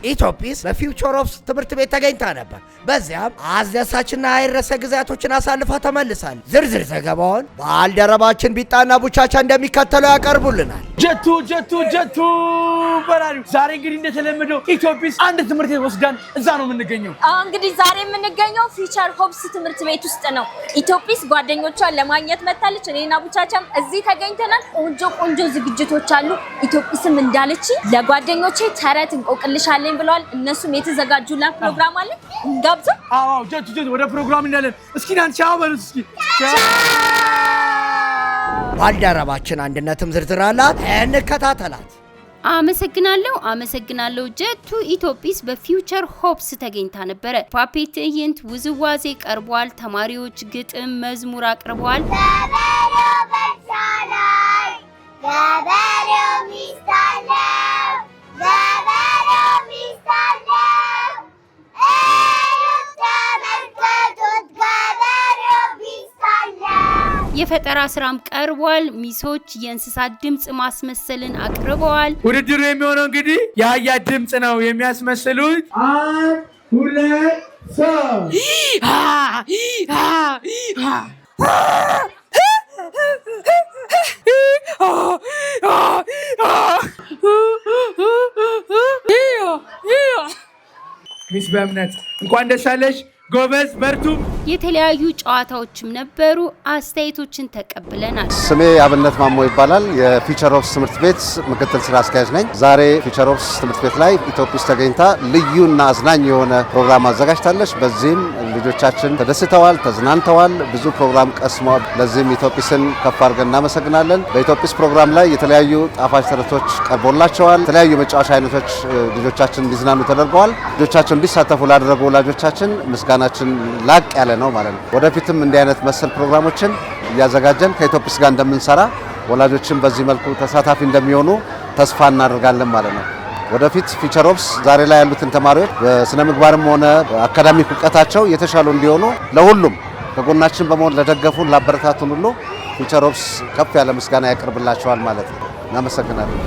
ኢትዮጲስ በፊውቸር ኦፍ ትምህርት ቤት ተገኝታ ነበር። በዚያም አስደሳችና አይረሴ ጊዜያቶችን አሳልፋ ተመልሳለች። ዝርዝር ዘገባውን ባልደረባችን ቢጣና ቡቻቻ እንደሚከተለው ያቀርቡልናል። ጀቱ በራሪ ዛሬ እንግዲህ እንደተለመደው ኢትዮጲስ አንድ ትምህርት ቤት ወስዳን እዛ ነው የምንገኘው። እንግዲህ ዛሬ የምንገኘው ፊውቸር ሆፕስ ትምህርት ቤት ውስጥ ነው። ኢትዮጲስ ጓደኞቿን ለማግኘት መጣለች። እኔና ቡቻቻም እዚህ ተገኝተናል። ቆንጆ ዝግጅቶች አሉ። ኢትዮጲስም እንዳለች ለጓደኞቼ ተረት እንቆቅልሻለኝ ብለዋል። እነሱም የተዘጋጁላት ፕሮግራም አለ። እንጋብዘው። ጀቱ ወደ ፕሮግራም እንላለን። እስኪ ናን ቻው በሉት። እስኪ ባልደረባችን አንድነትም ዝርዝር አላት። እንከታተላት። አመሰግናለሁ ጀቱ። ኢትዮጲስ በፊውቸር ሆፕስ ተገኝታ ነበረ። ፓፔት ትዕይንት፣ ውዝዋዜ ቀርቧል። ተማሪዎች ግጥም፣ መዝሙር አቅርበዋል። የፈጠራ ስራም ቀርቧል። ሚሶች የእንስሳት ድምጽ ማስመሰልን አቅርበዋል። ውድድሩ የሚሆነው እንግዲህ የአህያ ድምጽ ነው የሚያስመስሉት። 1 2 3 ሚስ በእምነት እንኳን ደስ አለሽ። ጎበዝ በርቱ። የተለያዩ ጨዋታዎችም ነበሩ። አስተያየቶችን ተቀብለናል። ስሜ አብነት ማሞ ይባላል። የፊውቸር ኦፕስ ትምህርት ቤት ምክትል ስራ አስኪያጅ ነኝ። ዛሬ ፊውቸር ኦፕስ ትምህርት ቤት ላይ ኢትዮጲስ ተገኝታ ልዩና አዝናኝ የሆነ ፕሮግራም አዘጋጅታለች። በዚህም ልጆቻችን ተደስተዋል፣ ተዝናንተዋል፣ ብዙ ፕሮግራም ቀስመዋል። ለዚህም ኢትዮጲስን ከፍ አድርገን እናመሰግናለን። በኢትዮጲስ ፕሮግራም ላይ የተለያዩ ጣፋጭ ተረቶች ቀርቦላቸዋል። የተለያዩ መጫወቻ አይነቶች ልጆቻችን እንዲዝናኑ ተደርገዋል። ልጆቻችን እንዲሳተፉ ላደረጉ ወላጆቻችን ምስጋናችን ላቅ ያለ ነው ማለት ነው። ወደፊትም እንዲህ አይነት መሰል ፕሮግራሞችን እያዘጋጀን ከኢትዮጲስ ጋር እንደምንሰራ ወላጆችን በዚህ መልኩ ተሳታፊ እንደሚሆኑ ተስፋ እናደርጋለን ማለት ነው። ወደፊት ፊውቸር ኦፕስ ዛሬ ላይ ያሉትን ተማሪዎች በስነ ምግባርም ሆነ አካዳሚክ እውቀታቸው የተሻሉ እንዲሆኑ ለሁሉም ከጎናችን በመሆን ለደገፉን ላበረታቱን ሁሉ ፊውቸር ኦፕስ ከፍ ያለ ምስጋና ያቀርብላቸዋል ማለት ነው። እናመሰግናለን።